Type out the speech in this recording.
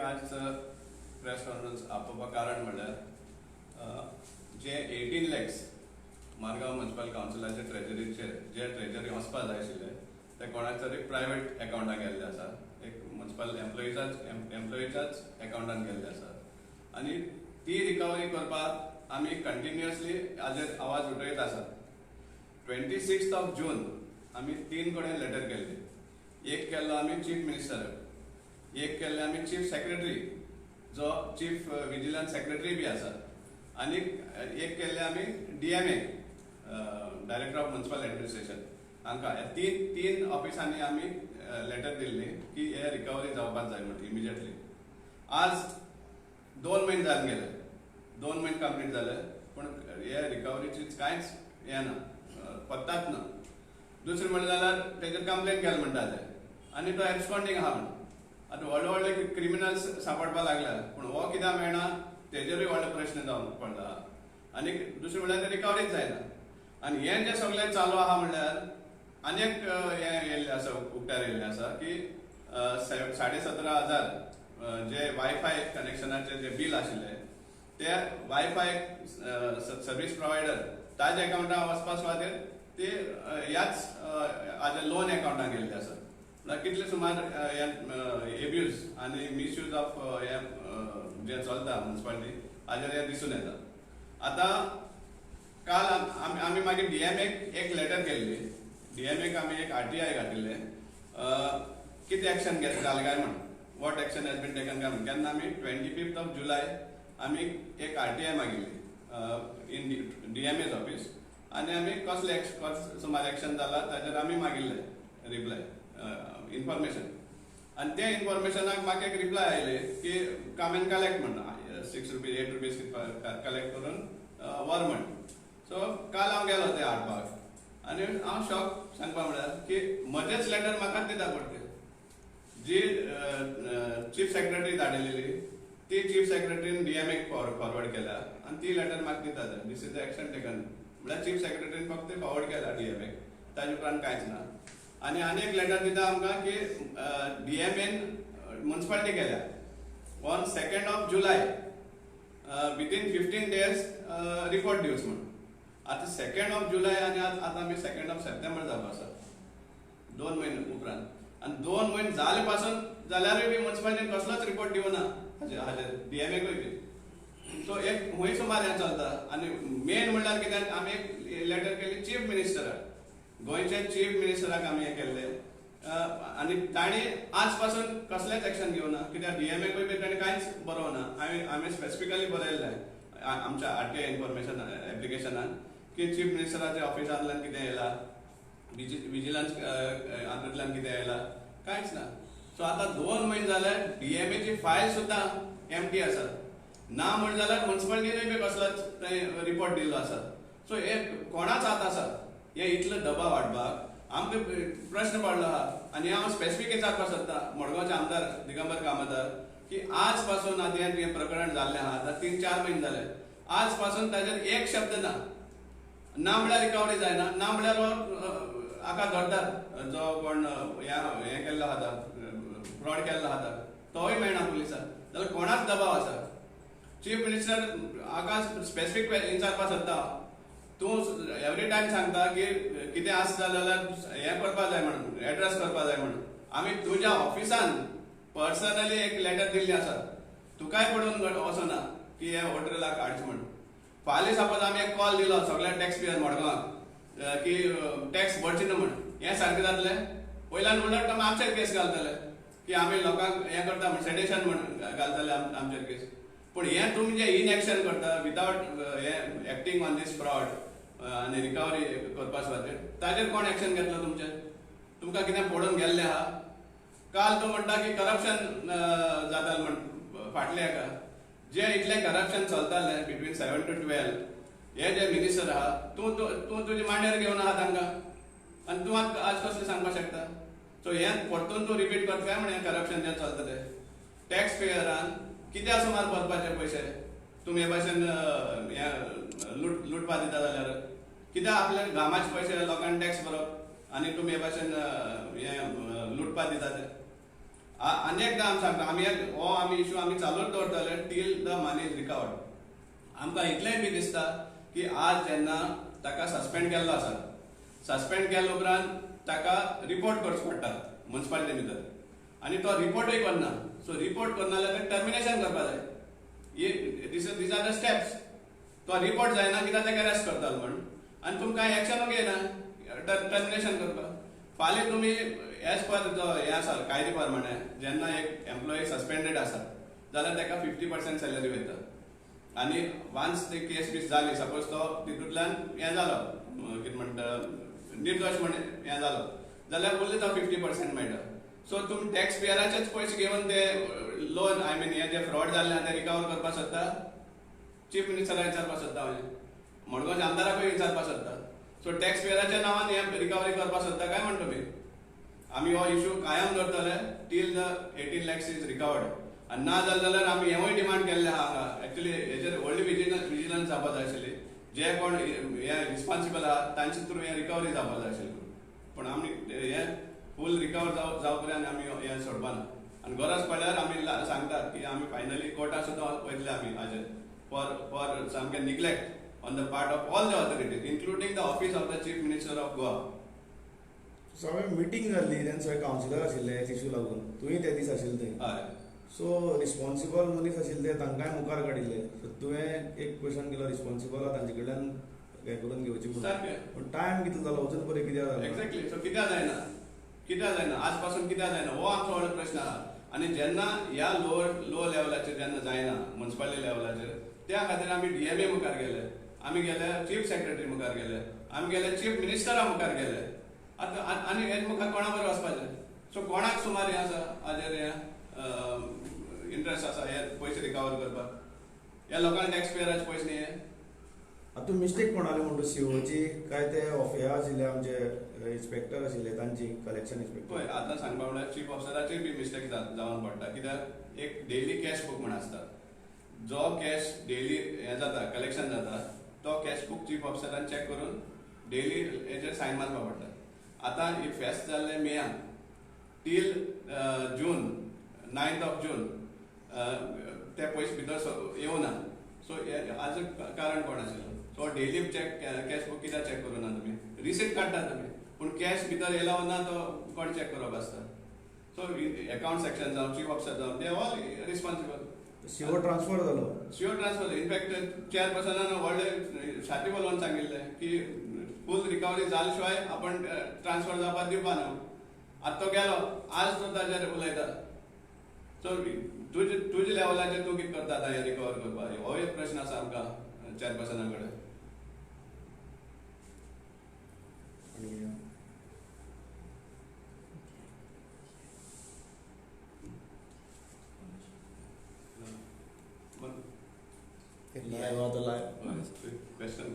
आज press conference आपोवपाक कारण म्हणल्यार जे 18 लॅक्स मारगांव म्युनिसिपल काउन्सिलाचे ट्रेजरीचे जे ट्रेजरी वचपा जाय आशिल्ले ते कोणाक तरी प्रायवेट अकाउंटाक गेल्ले आसा, एक म्युनिसिपल एम्प्लॉईच्याच अकाउंटान गेल्ले आसा आनी ती रिकवरी करपाक आमी कंटिन्युअसली हाजेर आवाज उठयत आसा. 26 जून आमी 3 कडेन लेटर केल्ली. एक केल्लो आमी चीफ मिनिस्टराक, एक केल्ले आमी चीफ सेक्रेटरी जो चीफ विजिलन्स सेक्रेटरी बी आसा, आनी एक केल्ले आमी DMA director of municipal administration हांकां. तीन ऑफिसांनी आमी लेटर दिल्ली की हे रिकवरी जावपाक जाय म्हणून इमिजिएटली. आज 2 म्हयने जावन गेले, 2 म्हयने कंप्लीट जाले, पूण हे रिकवरीची कांयच हें ना, पत्ताच ना. दुसरें म्हणलें जाल्यार तेजेर कंप्लेन केलें म्हणटा ते आनी तो एब्सकॉन्डिंग आहा म्हणून. आतां व्हडले व्हडले क्रिमिनल्स सांपडपाक लागल्या, पूण हो कित्याक मेळना तेजेरूय व्हडले प्रश्न जावन पडला. आनी दुसरें म्हणल्यार ते रिकवरीच जायना. आनी हें जें सगळें चालू आहा म्हणल्यार आनीक हें येयल्लें आसा, उक्त्यार येयल्लें आसा की 17,500 जे वायफाय कनेक्शनाचे जे बील आशिल्ले ते वायफाय सर्वीस प्रोवायडर ताजे अकाउंटाक वचपा सुवातेर ते ह्याच हाजे लोन अकाउंटाक गेल्ले आसा. कितले सुमार एब्यूज आनी मिसयूज ऑफ जे चलता म्युनिसिपालिटी हाजेर हें दिसून येता. आतां काल आमी मागीर DMAक एक लेटर केल्ली. DMAक आमी एक RTI घातिल्ले कितें एक्शन घाल काय म्हणून, what action has been taken काय म्हणून. केन्ना आमी 25 जुलाय आमी एक RTI मागिल्ली इन DMA's ऑफिस आनी आमी कसले सुमार एक्शन जाला ताजेर आमी मागिल्ले रिप्लाय इन्फॉर्मेशन. आनी ते इन्फॉर्मेशनाक म्हाका एक रिप्लाय आयले की कम एंड कलेक्ट म्हणून 6 रुपीज 8 रुपीज कलेक्ट करून व्हर म्हण. सो काल हांव गेलो ते हाडपाक आनी हांव शॉक सांगपा म्हळ्यार की म्हजेच लेटर म्हाकाच दिता पडटे. जी चीफ सेक्रेटरी धाडिल्ली ती चीफ सेक्रेटरीन DMAक फॉरवर्ड केल्या आनी ती लेटर म्हाका दिता. This is the action taken म्हळ्यार चीफ सेक्रेटरीन फक्त फॉरवर्ड केला DMAक, ताजे उपरांत कांयच ना. आनी एक लेटर दिता आमकां की DMAन म्युनिसिपालिटी केल्या ऑन 2 जुलाय विथीन 15 days रिपोर्ट दिवच म्हणून. आतां 2 जुलाय आनी आतां आमी 2 सप्टेंबर जावपा आसा, 2 म्हयने उपरांत. आनी 2 म्हयने जाले पासून जाल्यारूय बी म्युनिसिपालिटीन कसलोच रिपोर्ट दिवना हाजेर DMAकूय बी. सो एक खूंय सुमार हें चलता. आनी मेन म्हणल्यार कित्याक आमी एक लेटर केली चीफ मिनिस्टराक, गोंयच्या चीफ मिनिस्टराक आमी हें केल्लें आनी ताणी आज पासून कसलेंच एक्शन घेवना. कित्याक DMAकूय बी ताणी कांयच बरोवना. आमी स्पेसिफिकली बरयल्लें आमच्या RTI इन्फॉर्मेशन एप्लिकेशनान की चीफ मिनिस्टराच्या ऑफिसांतल्यान कितें येयलां, विजिलन्स हातूंतल्यान कितें येयलां, कांयच ना. सो आतां 2 म्हयने जाले DMAची फायल सुद्दां एम्प्टी आसा. ना म्हण जाल्यार म्युनिसिपालिटीनूय बी कसलोच रिपोर्ट दिल्लो आसा. सो हे कोणाच हात आसा हे इतलो दबाव हाडपाक आमकां प्रश्न पडलो आहा. आनी हांव स्पेसिफीक विचारपाक सोदता मडगांवचे आमदार दिगंबर कामतार की आज पासून आतां हें प्रकरण जाल्लें आहा, आतां 3-4 म्हयने जाले, आज पासून ताजेर एक शब्द ना. ना म्हळ्यार रिकवरी जायना, ना म्हळ्यार हाका धरतात जो कोण हें केल्लो आहा, फ्रॉड केल्लो आहा तोय मेळना पुलिसाक. जाल्यार कोणाक दबाव आसा? चीफ मिनिस्टर हाका स्पेसिफीक विचारपाक सोदता. तूं एवरी टायम सांगता की कितें आसा जाल्यार हें करपा जाय म्हणून, एड्रेस करपा जाय म्हणून. आमी तुज्या ऑफिसान पर्सनली एक लेटर दिल्ली आसा, तुकाय पडून वचना की हे होटलाक हाडचें म्हणून. फाल्यां सपोज आमी एक कॉल दिलो सगळ्या टॅक्स पेयर मडगांवाक की टॅक्स भरची ना म्हणून, हें सारकें जातलें? वयल्यान म्हणल्यार आमी आमचेर केस घालतले की आमी लोकांक हें करता म्हणून सेडेशन म्हणून घालतले आमचेर केस. पूण हें तुमी जे इनएक्शन करता विदावट हें एक्टींग ऑन दीस फ्रॉड आनी रिकवरी करपा सुवातेर ताजेर कोण एक्शन घेतलो तुमचेर? तुमकां कितें पडून गेल्लें आहा? काल तूं म्हणटा की करप्शन जातालें म्हण फाटल्या हेका. जे इतलें करप्शन चलतालें बिटवीन 7 to 12 हे जे मिनिस्टर आहा तूं तुजे मांड्यार घेवन आहा तांकां आनी तूं आज कसलें सांगपाक शकता? सो हें परतून तूं रिपीट करता काय म्हण हें करप्शन जें चलता तें टॅक्स पेयरान कित्या सुमार भरपाचे पयशे तुमी हे भाशेन लुटपा दिता जाल्यार कित्याक आपल्या घामाचे पयशे लोकांक टॅक्स भरप आनी तुमी हे भाशेन लुटपा दिता ते. आनी एकदां आमी सांगता आमी इशू आमी चालूच दवरतले till the money is recovered. आमकां इतलेंय बी दिसता की आज जेन्ना ताका सस्पेंड केल्लो आसा, सस्पेंड केल्या उपरांत ताका रिपोर्ट करचो पडटा म्युन्सिपालिटी भितर, आनी तो रिपोर्टूय करना. सो रिपोर्ट करना जाल्यार टर्मिनेशन करपा जाय. These are the steps. तो रिपोर्ट जायना कित्याक ताका अरेस्ट करतालो म्हण, आनी तुमकां कांय एक्शन घेयना टर्मिनेशन करपाक. फाल्यां तुमी एज पर जो हें आसा कायदे प्रमाणे जेन्ना एक एम्प्लॉई सस्पेंडेड आसा जाल्यार ताका 50% सॅलरी वयता. आनी वान्स ती केस बीस जाली, सपोज तो तितूंतल्यान हें जालो कितें म्हणटा निर्दोश म्हण हें जालो जाल्यार उरले तो 50% मेळटा. सो तुमी टॅक्स पेयराचेच पयशे घेवन ते लोन आय मीन हे जे फ्रॉड जाल्ले आहा ते रिकवर करपाक सोदता. चीफ मिनिस्टराक विचारपाक सोदता हांव, मडगांवच्या आमदाराकूय विचारपाक सोदता. सो टॅक्स पेयराच्या नांवान हे रिकवरी करपाक सोदता काय म्हण तुमी? आमी हो इशू कायम दवरतले till the 18 lakhs is recovered. आनी ना जाल्यार आमी हेवूय डिमांड केल्ले आहा हांगा. एक्चुअली हेचेर व्हडली विजिलन्स जावपाक जाय आशिल्ली. जे कोण हे रिस्पॉन्सिबल आहा तांचे थ्रू हे रिकवरी जावपाक जाय आशिल्ली. पूण आमी हे फूल रिकवर जावं पर्यंत आमी हें सोडपाना. आनी गरज पडल्यार आमी सांगतात की आमी फायनली कोर्टाक सुद्दां वयतले आमी हाजेर फॉर सामकें neglect on the part of all the authorities including the office of the chief minister of Goa. So हांवें मिटींग जाल्ली तेन्ना सगळे कावन्सिलर आशिल्ले ह्याच इशू लागून, तुवें ते दीस आशिल्ले थंय. हय. सो रिस्पॉन्सिबल मनीस आशिल्ले ते तांकांय मुखार काडिल्ले. सो तुवें एक क्वेश्चन केलो रिस्पॉन्सिबल आहा तांचे कडल्यान हें करून घेवची म्हणून. सारकें. पूण टायम कितलो जालो वचून पळय कित्याक जालो. एक्झॅक्टली. सो कित्याक जायना आज पासून कित्याक जायना हो आमचो व्हडलो प्रश्न आहा. आनी जेन्ना ह्या लो लेवलाचेर जेन्ना जायना म्युन्सिपालिटी लेवलाचेर त्या खातीर आमी DMA मुखार गेले, आमी गेले चीफ सेक्रेटरी मुखार गेले, आमी गेले चीफ मिनिस्टरा मुखार गेले. आतां आनी हेज मुखार कोणा बरें वचपाचें? सो कोणाक सुमार हें आसा हाजेर हें इंट्रस्ट आसा हे पयशे रिकवर करपाक? ह्या लोकांक टॅक्स पेयराचे पयशे न्ही हे. आतां मिस्टेक कोणाली म्हणटा COची काय ते हे आशिल्ले आमचे इन्स्पेक्टर आशिल्ले तांची कलेक्शन इन्स्पेक्टर? पळय आतां सांगपा म्हळ्यार चीफ ऑफिसराचेय बी मिस्टेक जावन पडटा. कित्याक एक डेली कॅश बूक म्हण आसता, जो कॅश डेली हें जाता कलेक्शन जाता तो कॅश बूक चीफ ऑफिसरान चॅक करून डेली हेचेर सायन मारपा पडटा. आतां ही फेस्त जाल्ले मेयान till June 9th of June ते पयशे भितर येवना. सो हाजें कारण कोण आशिल्लो? सो डेली कॅश बूक कित्याक चॅक करूना तुमी? रिसीट काडटात तुमी पूण कॅश भितर येयला ना तो कोण चॅक करप आसता? सो अकाउंट सेक्शन जावं चीफ ऑफिसर जावं they all responsible. CO transfer जालो. CO transfer. इनफॅक्ट चेअरपर्सनान व्हडले छाती बोलोवन सांगिल्लें की फूल रिकवरी जाले शिवाय आपण ट्रान्सफर जावपाक दिवपा ना. आतां तो गेलो आज तो ताजेर उलयता. सो तुजे लेवलाचेर तूं कितें करता आतां हें रिकवर करपाक? हो एक प्रश्न आसा आमकां चेअरपर्सना कडेन. Live or the live. Question.